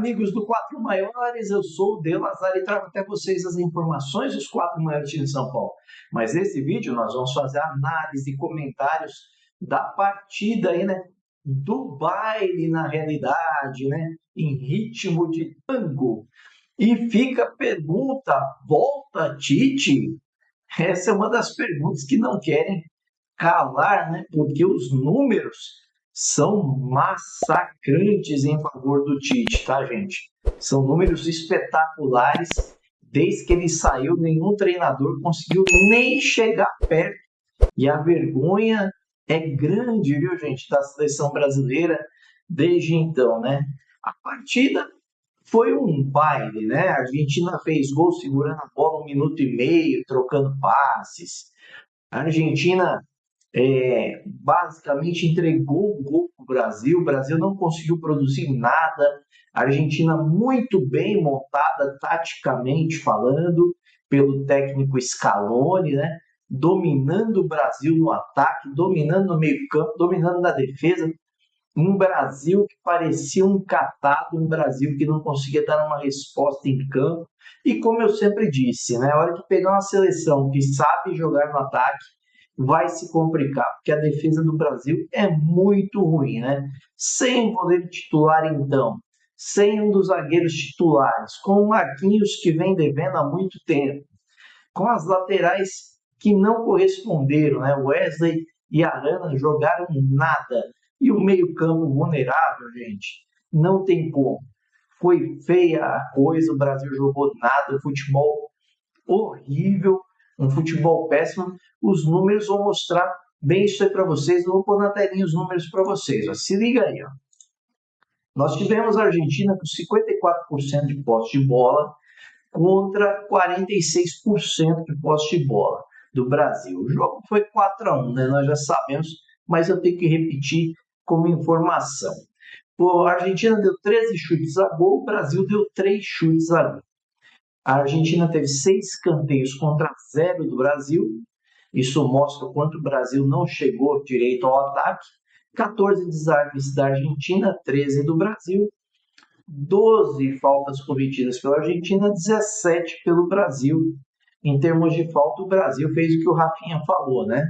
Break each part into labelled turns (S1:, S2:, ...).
S1: amigos do Quatro Maiores, eu sou o De Lazari e trago até vocês as informações dos quatro maiores times de São Paulo. Mas nesse vídeo nós vamos fazer análise e comentários da partida aí, né? Do baile na realidade, né? Em ritmo de tango. E fica a pergunta, volta Tite? Essa é uma das perguntas que não querem calar, né? Porque os números são massacrantes em favor do Tite, tá, gente? São números espetaculares. Desde que ele saiu, nenhum treinador conseguiu nem chegar perto. E a vergonha é grande, viu, gente, da seleção brasileira desde então, né? A partida foi um baile, né? A Argentina fez gol segurando a bola 1 minuto e meio, trocando passes. A Argentina basicamente entregou o gol para o Brasil não conseguiu produzir nada, a Argentina muito bem montada taticamente falando, pelo técnico Scaloni, né? Dominando o Brasil no ataque, dominando no meio campo, dominando na defesa, um Brasil que parecia um catado, um Brasil que não conseguia dar uma resposta em campo, e como eu sempre disse, né? A hora que pegar uma seleção que sabe jogar no ataque, vai se complicar, porque a defesa do Brasil é muito ruim, né? Sem o goleiro titular, então, sem um dos zagueiros titulares, com o Marquinhos, que vem devendo há muito tempo, com as laterais que não corresponderam, né? Wesley e Arana jogaram nada, e o meio-campo vulnerável, gente, não tem como. Foi feia a coisa, o Brasil jogou nada, o futebol horrível, um futebol péssimo. Os números vão mostrar bem isso aí para vocês. Eu vou pôr na telinha os números para vocês. Ó. Se liga aí. Ó. Nós tivemos a Argentina com 54% de posse de bola contra 46% de posse de bola do Brasil. O jogo foi 4-1, né? Nós já sabemos, mas eu tenho que repetir como informação. A Argentina deu 13 chutes a gol, o Brasil deu 3 chutes a gol. A Argentina teve 6 escanteios contra 0 do Brasil. Isso mostra o quanto o Brasil não chegou direito ao ataque. 14 desarmes da Argentina, 13 do Brasil. 12 faltas cometidas pela Argentina, 17 pelo Brasil. Em termos de falta, o Brasil fez o que o Rafinha falou, né?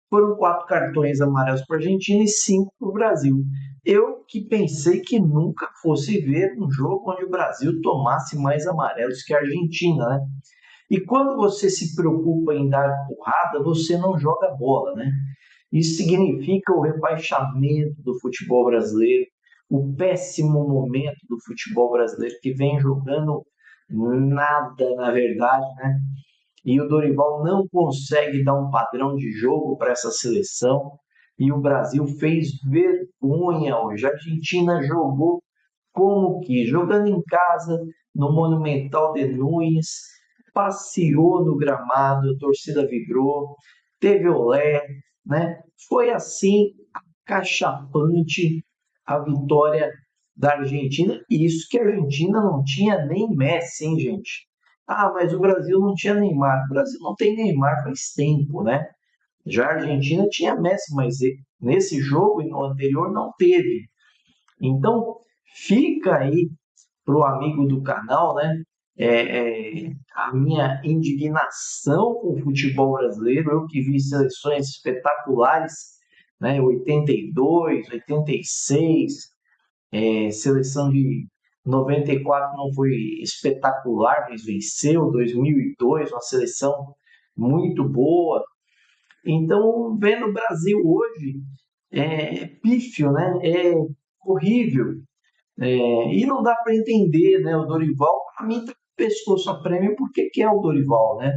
S1: Foram 4 cartões amarelos para a Argentina e 5 para o Brasil. Eu que pensei que nunca fosse ver um jogo onde o Brasil tomasse mais amarelos que a Argentina, né? E quando você se preocupa em dar porrada, você não joga bola, né? Isso significa o rebaixamento do futebol brasileiro, o péssimo momento do futebol brasileiro, que vem jogando nada, na verdade, né? E o Dorival não consegue dar um padrão de jogo para essa seleção. E o Brasil fez vergonha hoje. A Argentina jogou como quis, jogando em casa, no Monumental de Núñez, passeou no gramado, a torcida vibrou, teve olé, né? Foi assim, cachapante a vitória da Argentina. E isso que a Argentina não tinha nem Messi, hein, gente? Ah, mas o Brasil não tinha Neymar. O Brasil não tem Neymar faz tempo, né? Já a Argentina tinha Messi, mas nesse jogo e no anterior não teve. Então, fica aí para o amigo do canal, né? A minha indignação com o futebol brasileiro. Eu que vi seleções espetaculares, né? 82, 86, seleção de 94 não foi espetacular, mas venceu. 2002, uma seleção muito boa. Então, vendo o Brasil hoje, é pífio, né? É horrível. E não dá para entender, né? O Dorival, para mim, tá pescoço a prêmio. Por que é o Dorival, né?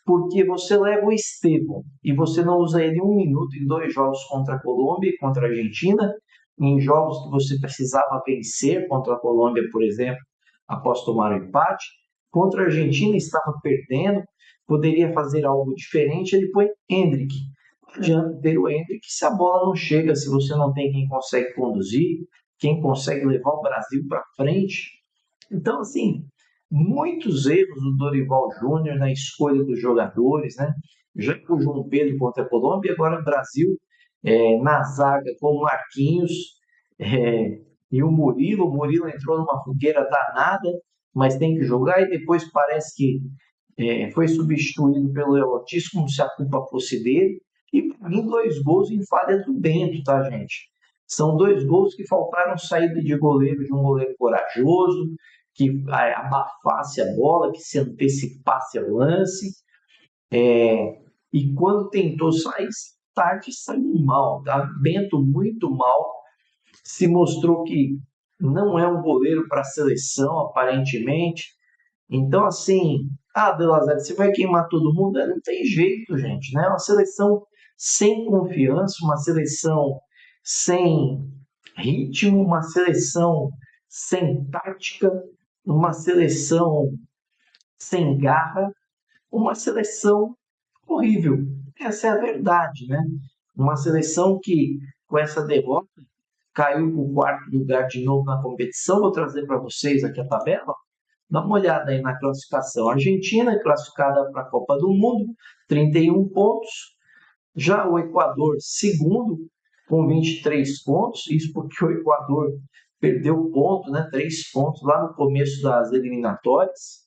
S1: Porque você leva o Estevão e você não usa ele 1 minuto em 2 jogos contra a Colômbia e contra a Argentina, em jogos que você precisava vencer, contra a Colômbia, por exemplo, após tomar o empate. Contra a Argentina estava perdendo, poderia fazer algo diferente, ele põe Endrick. Não adianta ter o Endrick se a bola não chega, se você não tem quem consegue conduzir, quem consegue levar o Brasil para frente. Então, assim, muitos erros do Dorival Júnior na escolha dos jogadores, né? Já que o João Pedro contra a Colômbia, agora o Brasil na zaga com o Marquinhos, e o Murilo entrou numa fogueira danada, mas tem que jogar, e depois parece que foi substituído pelo Elotis como se a culpa fosse dele. E para mim, 2 gols em falha do Bento, tá, gente? São 2 gols que faltaram saída de goleiro, de um goleiro corajoso, que abafasse a bola, que se antecipasse ao lance. E quando tentou sair, Tite saiu mal, tá? Bento muito mal, se mostrou que não é um goleiro para a seleção, aparentemente. Então, assim, De La Zero, você vai queimar todo mundo? Não tem jeito, gente, né? Uma seleção sem confiança, uma seleção sem ritmo, uma seleção sem tática, uma seleção sem garra, uma seleção horrível. Essa é a verdade, né? Uma seleção que, com essa derrota, caiu para o quarto lugar de novo na competição. Vou trazer para vocês aqui a tabela. Dá uma olhada aí na classificação. A Argentina é classificada para a Copa do Mundo, 31 pontos. Já o Equador, segundo, com 23 pontos. Isso porque o Equador perdeu ponto, né? 3 pontos lá no começo das eliminatórias.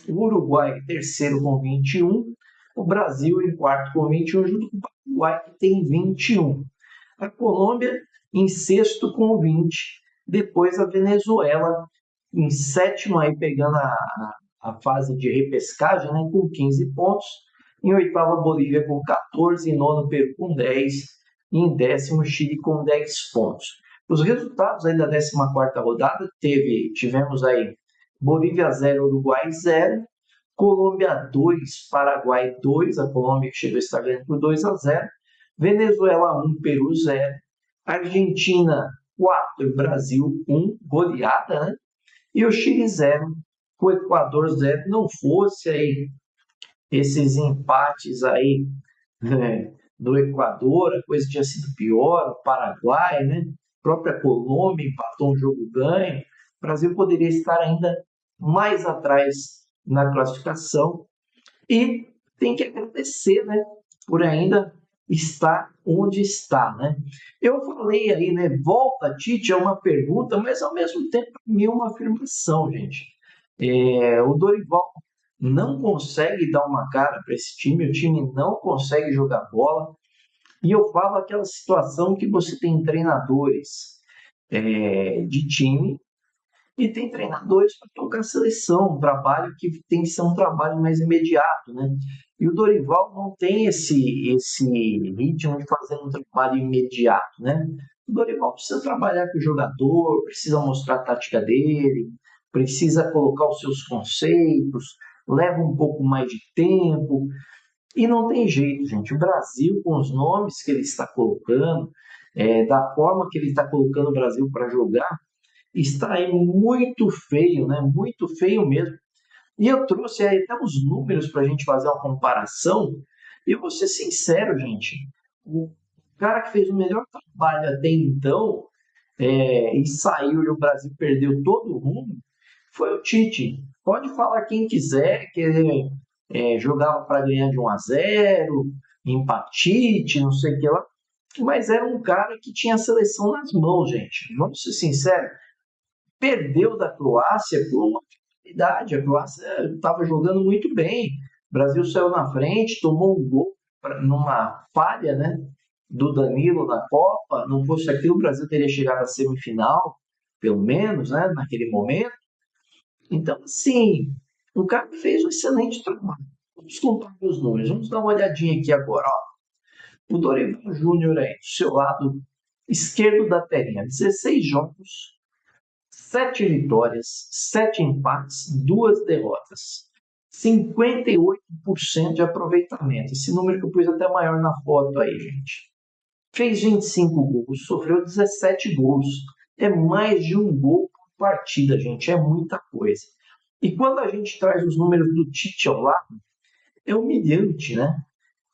S1: O Uruguai, terceiro, com 21. O Brasil, em quarto, com 21, junto com o Paraguai, que tem 21. A Colômbia, em sexto, com 20. Depois a Venezuela, em sétimo, aí pegando a fase de repescagem, né, com 15 pontos. Em oitavo, a Bolívia com 14. Em nono, Peru com 10. E em décimo, Chile com 10 pontos. Os resultados aí da 14ª rodada, tivemos aí Bolívia 0, Uruguai 0. Colômbia 2, Paraguai 2, a Colômbia que chegou a estar ganhando por 2-0. Venezuela 1, Peru 0. Argentina 4, Brasil 1, goleada, né? E o Chile 0, o Equador 0. Não fosse aí esses empates aí, né, do Equador, a coisa tinha sido pior. O Paraguai, né? A própria Colômbia empatou um jogo ganho. O Brasil poderia estar ainda mais atrás na classificação. E tem que agradecer, né, por ainda estar onde está, né? Eu falei aí, né, volta Tite é uma pergunta, mas ao mesmo tempo é uma afirmação, gente. O Dorival não consegue dar uma cara para esse time, o time não consegue jogar bola. E eu falo aquela situação que você tem treinadores de time e tem treinadores para tocar a seleção, um trabalho que tem que ser um trabalho mais imediato, né? E o Dorival não tem esse ritmo de fazer um trabalho imediato, né? O Dorival precisa trabalhar com o jogador, precisa mostrar a tática dele, precisa colocar os seus conceitos, leva um pouco mais de tempo. E não tem jeito, gente. O Brasil, com os nomes que ele está colocando, da forma que ele está colocando o Brasil para jogar, está aí muito feio, né? Muito feio mesmo. E eu trouxe aí até os números para a gente fazer uma comparação. E eu vou ser sincero, gente. O cara que fez o melhor trabalho até então e saiu e o Brasil perdeu todo o rumo foi o Tite. Pode falar quem quiser que ele jogava para ganhar de 1-0, empatite, não sei o que lá. Mas era um cara que tinha a seleção nas mãos, gente. Vamos ser sinceros, perdeu da Croácia por uma dificuldade. A Croácia estava jogando muito bem. O Brasil saiu na frente, tomou um gol numa falha, né, do Danilo na Copa. Não fosse aquilo, o Brasil teria chegado à semifinal, pelo menos, né, naquele momento. Então, assim, o cara fez um excelente trabalho. Vamos contar os números. Vamos dar uma olhadinha aqui agora. Ó. O Dorival Júnior aí, do seu lado esquerdo da telinha, 16 jogos, 7 vitórias, 7 empates, 2 derrotas. 58% de aproveitamento. Esse número que eu pus até maior na foto aí, gente. Fez 25 gols, sofreu 17 gols. É mais de um gol por partida, gente. É muita coisa. E quando a gente traz os números do Tite ao lado, é humilhante, né?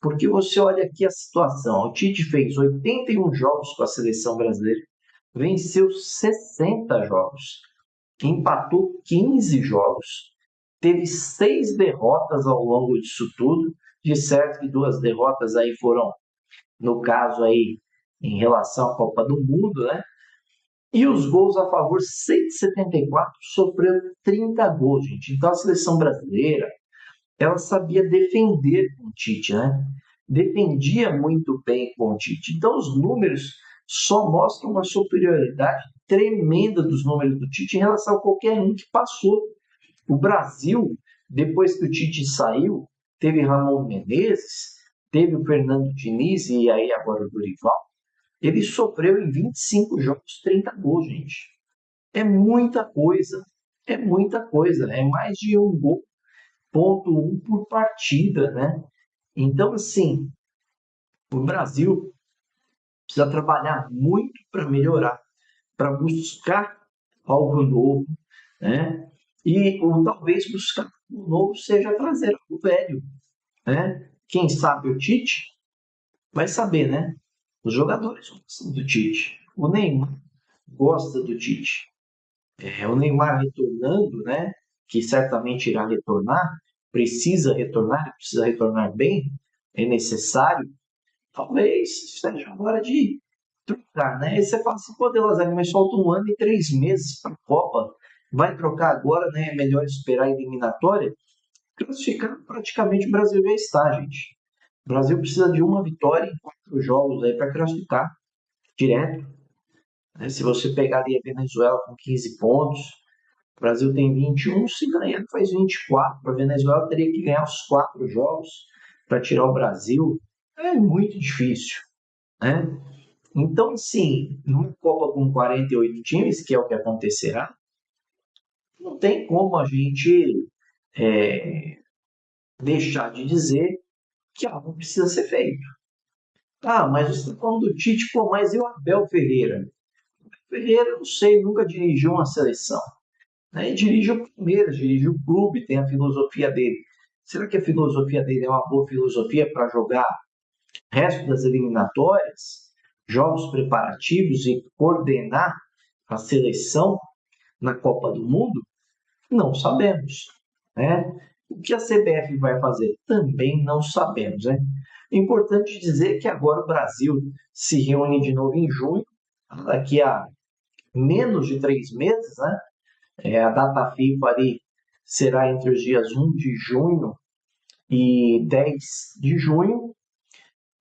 S1: Porque você olha aqui a situação. O Tite fez 81 jogos com a seleção brasileira, venceu 60 jogos, empatou 15 jogos, teve 6 derrotas ao longo disso tudo. De certo que 2 derrotas aí foram, no caso aí, em relação à Copa do Mundo, né? E os gols a favor, 174, sofreu 30 gols, gente. Então a seleção brasileira, ela sabia defender com o Tite, né? Defendia muito bem com o Tite. Então os números só mostram uma superioridade tremenda dos números do Tite em relação a qualquer um que passou. O Brasil, depois que o Tite saiu, teve Ramon Menezes, teve o Fernando Diniz e aí agora o Dorival. Ele sofreu em 25 jogos 30 gols, gente. É muita coisa. É muita coisa. É mais de um gol, ponto um por partida, né? Então, assim, o Brasil precisa trabalhar muito para melhorar, para buscar algo novo, né? E ou talvez buscar algo novo seja trazer o velho, né? Quem sabe o Tite vai saber, né? Os jogadores gostam do Tite. O Neymar gosta do Tite. O Neymar retornando, né? Que certamente irá retornar, precisa retornar bem, é necessário. Talvez seja a hora de trocar, né? E você fala assim, pô, Delazar, mas falta um ano e 3 meses para a Copa. Vai trocar agora, né? É melhor esperar a eliminatória. Classificar praticamente o Brasil já está, gente. O Brasil precisa de uma vitória em 4 jogos aí para classificar direto, né? Se você pegar ali a Venezuela com 15 pontos, o Brasil tem 21, se ganhar faz 24. A Venezuela teria que ganhar os 4 jogos para tirar o Brasil. É muito difícil, né? Então, assim, numa Copa com 48 times, que é o que acontecerá, não tem como a gente deixar de dizer que algo precisa ser feito. Ah, mas você está falando do Tite, pô, mas e o Abel Ferreira? Ferreira, eu não sei, nunca dirigiu uma seleção. Né? E dirige o Palmeiras, dirige o clube, tem a filosofia dele. Será que a filosofia dele é uma boa filosofia para jogar resto das eliminatórias, jogos preparativos e coordenar a seleção na Copa do Mundo? Não sabemos, né? O que a CBF vai fazer? Também não sabemos, né? É importante dizer que agora o Brasil se reúne de novo em junho, daqui a menos de 3 meses, né? A data FIFA ali será entre os dias 1 de junho e 10 de junho.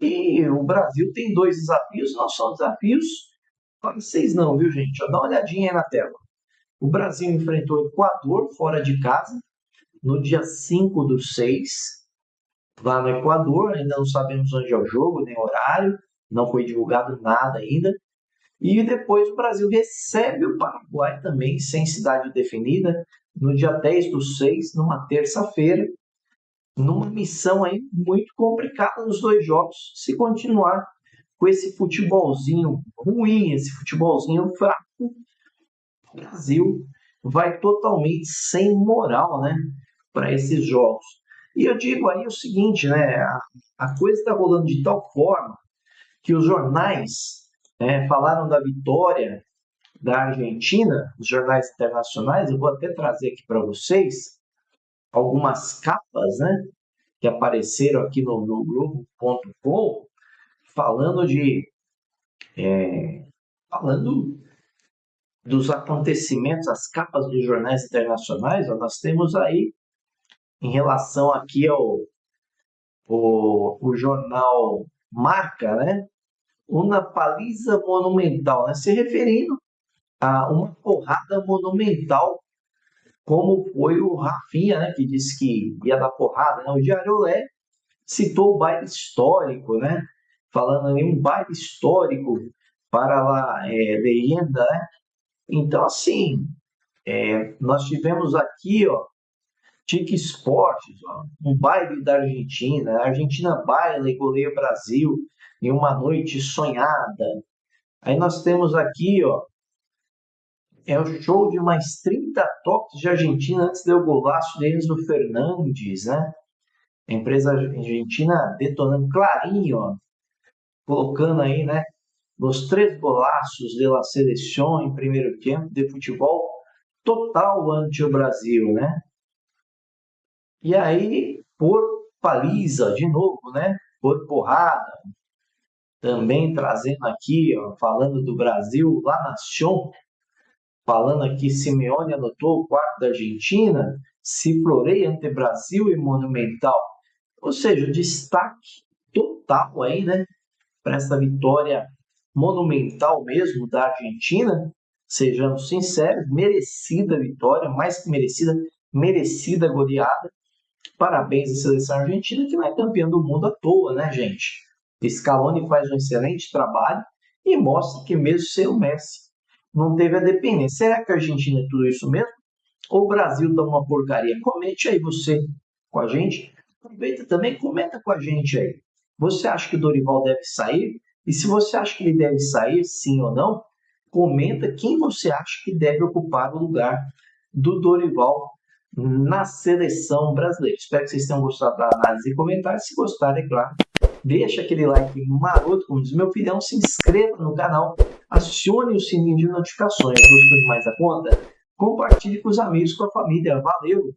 S1: E o Brasil tem 2 desafios, não são desafios fáceis não, viu gente? Dá uma olhadinha aí na tela. O Brasil enfrentou o Equador fora de casa no dia 5/6, lá no Equador. Ainda não sabemos onde é o jogo, nem horário, não foi divulgado nada ainda. E depois o Brasil recebe o Paraguai também, sem cidade definida, no dia 10/6, numa terça-feira, numa missão aí muito complicada nos 2 jogos, se continuar com esse futebolzinho ruim, esse futebolzinho fraco. O Brasil vai totalmente sem moral, né, para esses jogos. E eu digo aí o seguinte, né, a coisa está rolando de tal forma que os jornais falaram da vitória da Argentina, os jornais internacionais. Eu vou até trazer aqui para vocês algumas capas, né, que apareceram aqui no Globo.com, falando falando dos acontecimentos, as capas dos jornais internacionais. Ó, nós temos aí, em relação aqui ao o jornal Marca, né, uma paliza monumental, né, se referindo a uma porrada monumental, como foi o Rafinha, né, que disse que ia dar porrada, né? O Diário Olé citou o baile histórico, né? Falando em um baile histórico para a leyenda, né? Então, assim, nós tivemos aqui, ó, Tique Esportes, ó, um baile da Argentina. A Argentina baila e goleia o Brasil em uma noite sonhada. Aí nós temos aqui, ó, o show de mais 30 toques de Argentina antes do golaço de Enzo Fernandes, né? A empresa argentina detonando Clarinho, ó, colocando aí, né, os 3 golaços de la seleção em primeiro tempo de futebol total ante o Brasil, né? E aí, por paliza, de novo, né? Por porrada. também trazendo aqui, ó, falando do Brasil, La Nación, falando aqui, Simeone anotou o quarto da Argentina, se floreia ante Brasil e Monumental. Ou seja, destaque total aí, né, para essa vitória monumental mesmo da Argentina. Sejamos sinceros, merecida vitória, mais que merecida, merecida goleada. Parabéns à seleção argentina, que não é campeã do mundo à toa, né, gente? Scaloni faz um excelente trabalho e mostra que mesmo sem o Messi não teve a dependência. Será que a Argentina é tudo isso mesmo? Ou o Brasil tá uma porcaria? Comente aí você com a gente. Aproveita também, comenta com a gente aí. Você acha que o Dorival deve sair? E se você acha que ele deve sair, sim ou não, comenta quem você acha que deve ocupar o lugar do Dorival na seleção brasileira. Espero que vocês tenham gostado da análise e comentário. Se gostaram, é claro, deixa aquele like maroto, como diz meu filhão, se inscreva no canal, acione o sininho de notificações. Gostou demais da conta? Compartilhe com os amigos, com a família. Valeu!